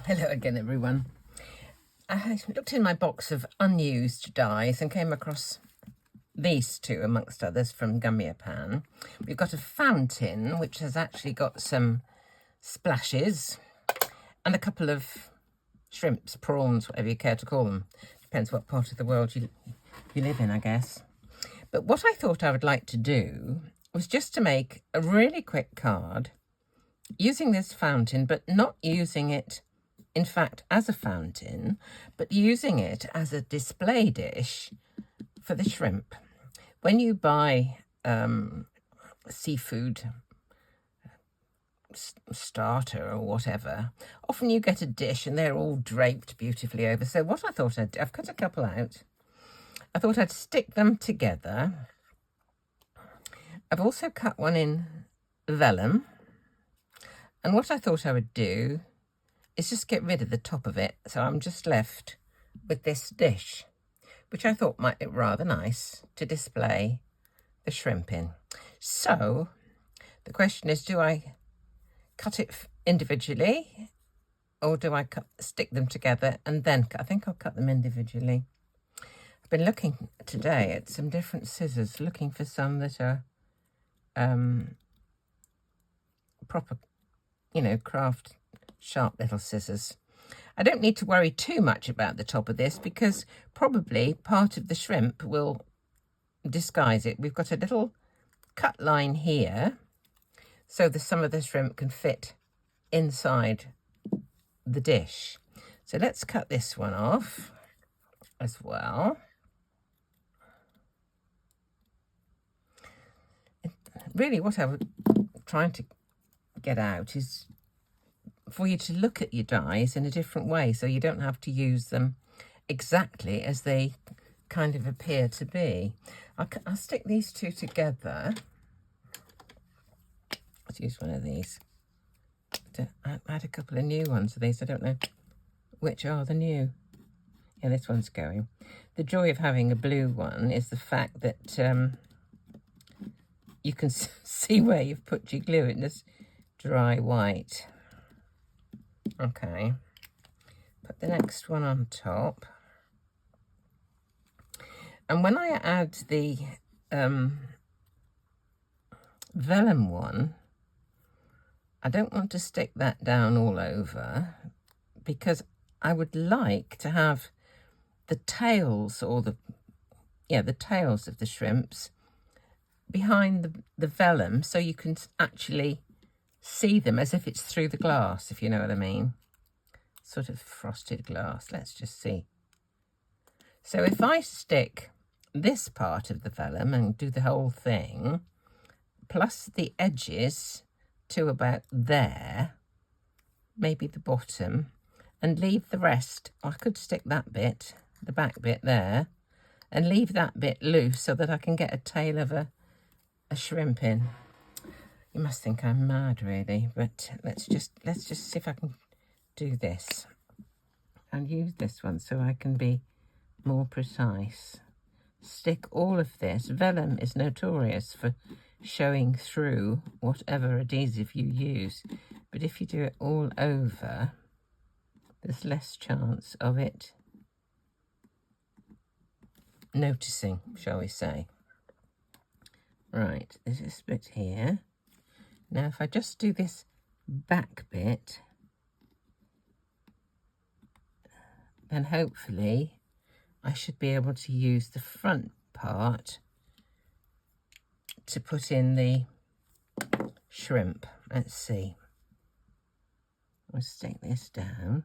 Hello again, everyone. I looked in my box of unused dies and came across these two, amongst others, from Gummiapan. We've got a fountain, which has actually got some splashes, and a couple of shrimps, prawns, whatever you care to call them. Depends what part of the world you live in, I guess. But what I thought I would like to do was just to make a really quick card using this fountain, but not using it in fact as a fountain, but using it as a display dish for the shrimp. When you buy seafood starter or whatever, often you get a dish and they're all draped beautifully over. So what I thought I'd do, I've cut a couple out. I thought I'd stick them together. I've also cut one in vellum. And what I thought I would do is just get rid of the top of it. So I'm just left with this dish, which I thought might look rather nice to display the shrimp in. So the question is, do I cut it individually or do I stick them together and then I think I'll cut them individually. I've been looking today at some different scissors, looking for some that are proper, you know, craft sharp little scissors. I don't need to worry too much about the top of this because probably part of the shrimp will disguise it. We've got a little cut line here so that some of the shrimp can fit inside the dish. So let's cut this one off as well. Really what I was trying to get out is for you to look at your dies in a different way, so you don't have to use them exactly as they kind of appear to be. I'll stick these two together. Let's use one of these. I had a couple of new ones of these. I don't know which are the new. Yeah, this one's going. The joy of having a blue one is the fact that you can see where you've put your glue. It just dry white. Okay, put the next one on top. And when I add the vellum one, I don't want to stick that down all over because I would like to have the tails or the tails of the shrimps behind the vellum so you can actually see them as if it's through the glass, if you know what I mean. Sort of frosted glass. Let's just see. So if I stick this part of the vellum and do the whole thing, plus the edges to about there, maybe the bottom, and leave the rest, I could stick that bit, the back bit there, and leave that bit loose so that I can get a tail of a shrimp in. You must think I'm mad, really, but let's just see if I can do this and use this one so I can be more precise. Stick all of this. Vellum is notorious for showing through whatever adhesive you use, but if you do it all over, there's less chance of it noticing, shall we say. Right, there's this bit here. Now, if I just do this back bit, then hopefully I should be able to use the front part to put in the shrimp. Let's see. I'll stick this down.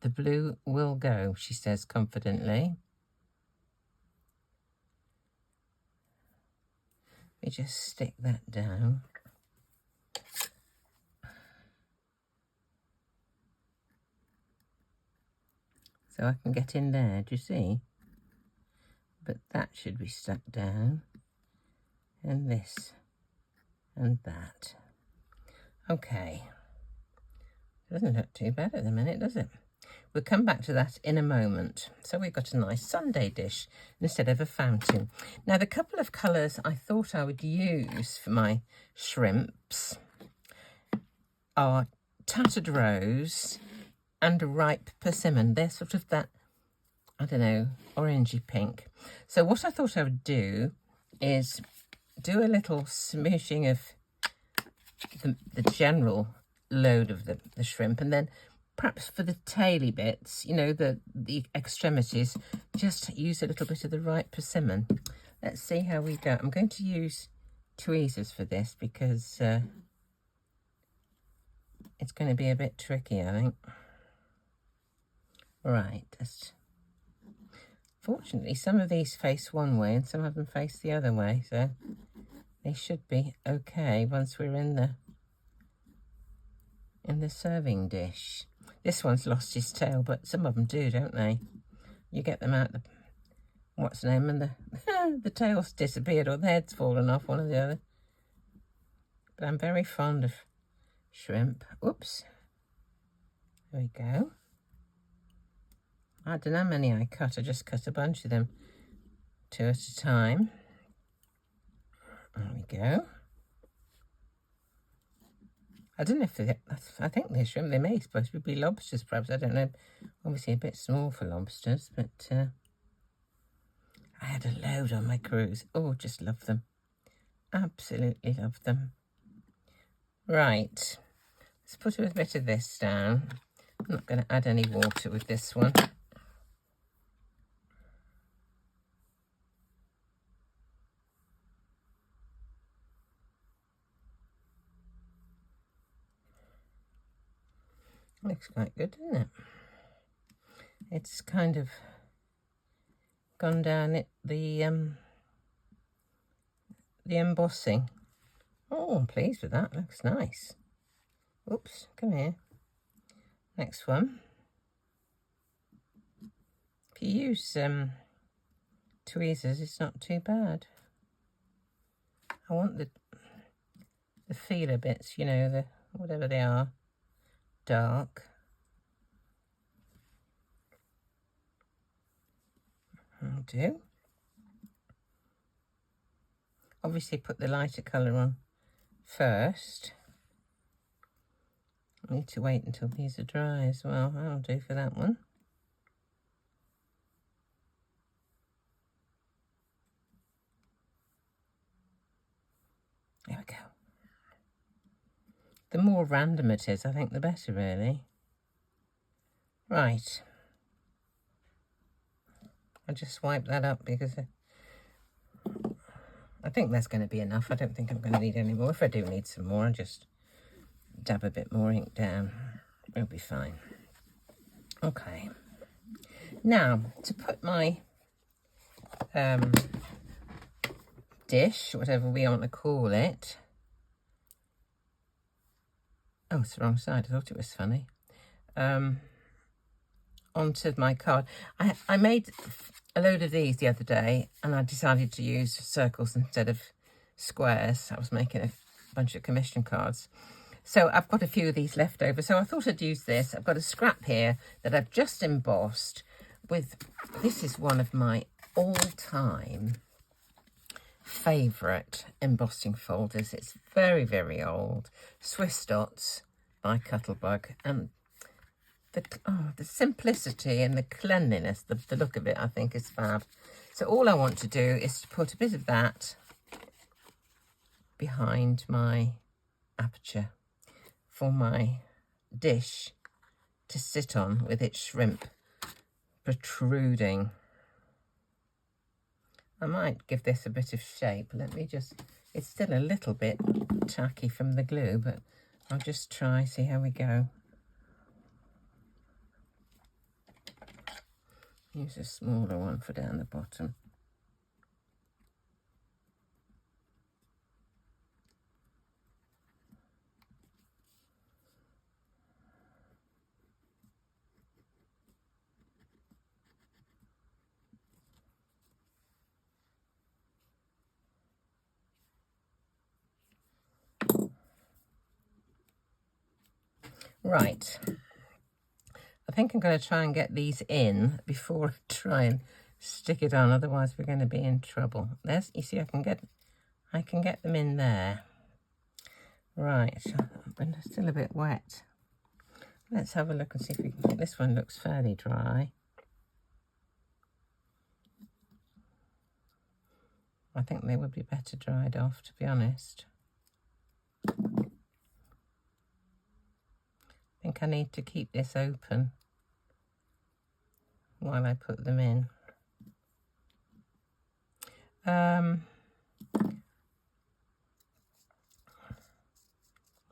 The blue will go, she says confidently. Let me just stick that down. So I can get in there, do you see? But that should be stuck down. And this. And that. Okay. Doesn't look too bad at the minute, does it? We'll come back to that in a moment. So we've got a nice Sunday dish instead of a fountain. Now, the couple of colours I thought I would use for my shrimps are Tattered Rose and a ripe persimmon. They're sort of that, I don't know, orangey pink. So what I thought I would do is do a little smooshing of the general load of the shrimp, and then perhaps for the taily bits, you know, the extremities, just use a little bit of the ripe persimmon. Let's see how we go. I'm going to use tweezers for this because it's going to be a bit tricky, I think. Right, fortunately some of these face one way and some of them face the other way, so they should be okay once we're in the serving dish. This one's lost his tail, but some of them do, don't they? You get them out the what's the name, and the tail's disappeared or the head's fallen off, one or the other. But I'm very fond of shrimp. Oops. There we go. I don't know how many I cut. I just cut a bunch of them, 2 at a time. There we go. I don't know if I think they're shrimp. They may supposed to be lobsters, perhaps. I don't know. Obviously a bit small for lobsters, but I had a load on my cruise. Oh, just love them. Absolutely love them. Right. Let's put a bit of this down. I'm not going to add any water with this one. Looks quite good, doesn't it? It's kind of gone down the embossing. Oh, I'm pleased with that. Looks nice. Oops, come here. Next one. If you use tweezers, it's not too bad. I want the feeler bits, you know, the whatever they are, dark. I'll do. Obviously put the lighter colour on first. I need to wait until these are dry as well. That'll do for that one. There we go. The more random it is, I think the better, really. Right. I just wipe that up because I think that's going to be enough. I don't think I'm going to need any more. If I do need some more, I'll just dab a bit more ink down. It'll be fine. Okay. Now, to put my dish, whatever we want to call it. Oh, it's the wrong side. I thought it was funny. Onto my card. I made a load of these the other day and I decided to use circles instead of squares. I was making a bunch of commission cards. So I've got a few of these left over. So I thought I'd use this. I've got a scrap here that I've just embossed with, this is one of my all-time favourite embossing folders. It's very, very old. Swiss Dots by Cuttlebug. And the simplicity and the cleanliness, the look of it, I think is fab. So all I want to do is to put a bit of that behind my aperture for my dish to sit on with its shrimp protruding. I might give this a bit of shape. Let me just, it's still a little bit tacky from the glue, but I'll just try, see how we go. Use a smaller one for down the bottom. Right. I think I'm going to try and get these in before I try and stick it on, otherwise we're going to be in trouble. There's, you see, I can get them in there. Right, but they're still a bit wet. Let's have a look and see if we can. This one looks fairly dry. I think they would be better dried off, to be honest. I think I need to keep this open while I put them in.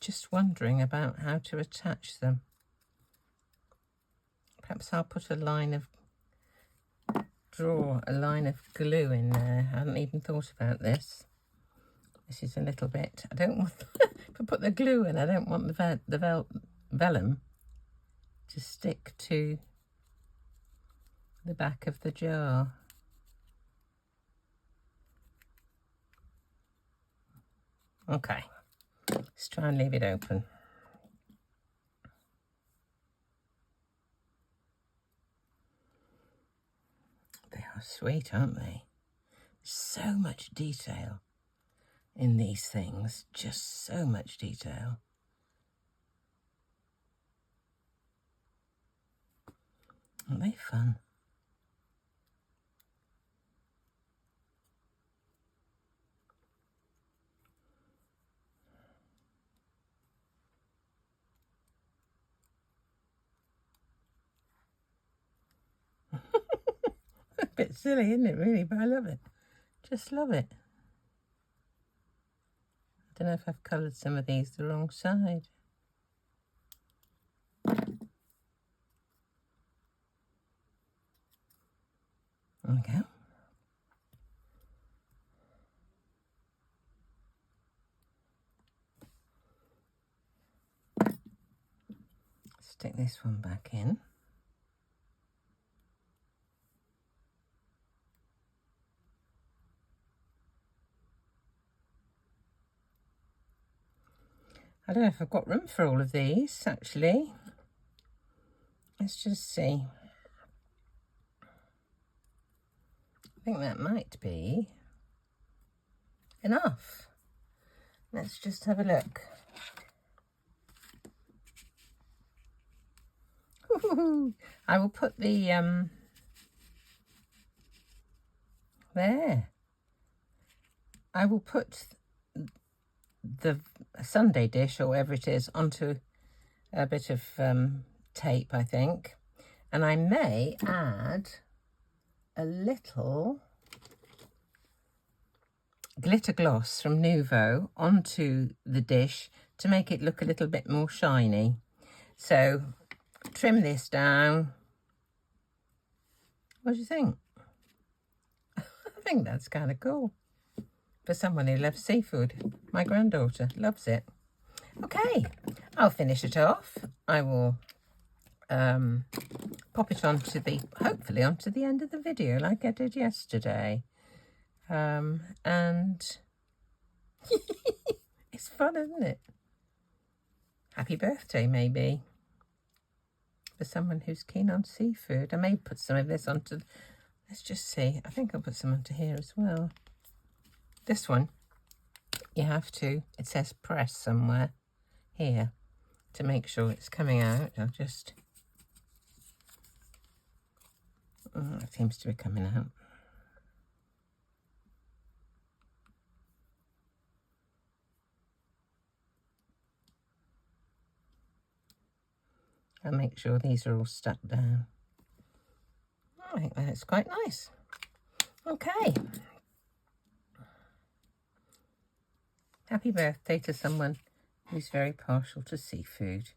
Just wondering about how to attach them. Perhaps I'll put draw a line of glue in there. I hadn't even thought about this. This is a little bit, I don't want, if I put the glue in, I don't want the vellum to stick to the back of the jar. Okay, let's try and leave it open. They are sweet, aren't they? So much detail in these things, just so much detail. Aren't they fun? A bit silly, isn't it, really? But I love it. Just love it. I don't know if I've coloured some of these the wrong side. There we go. Stick this one back in. I don't know if I've got room for all of these, actually. Let's just see. I think that might be enough. Let's just have a look. I will put the, there. I will put the Sunday dish or whatever it is onto a bit of tape, I think, and I may add a little glitter gloss from Nuvo onto the dish to make it look a little bit more shiny. So trim this down. What do you think? I think that's kind of cool. For someone who loves seafood. My granddaughter loves it. Okay, I'll finish it off. I will pop it onto hopefully onto the end of the video like I did yesterday. And it's fun, isn't it? Happy birthday, maybe. For someone who's keen on seafood. I may put some of this onto, let's just see. I think I'll put some onto here as well. This one, you have to, it says press somewhere here to make sure it's coming out. I'll just, oh, it seems to be coming out. I'll make sure these are all stuck down. I think that's quite nice. Okay. Happy birthday to someone who's very partial to seafood.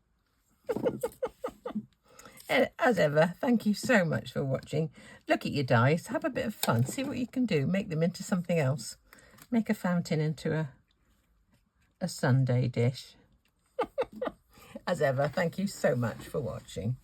And as ever, thank you so much for watching. Look at your dies, have a bit of fun, see what you can do, make them into something else. Make a fountain into a Sunday dish. As ever, thank you so much for watching.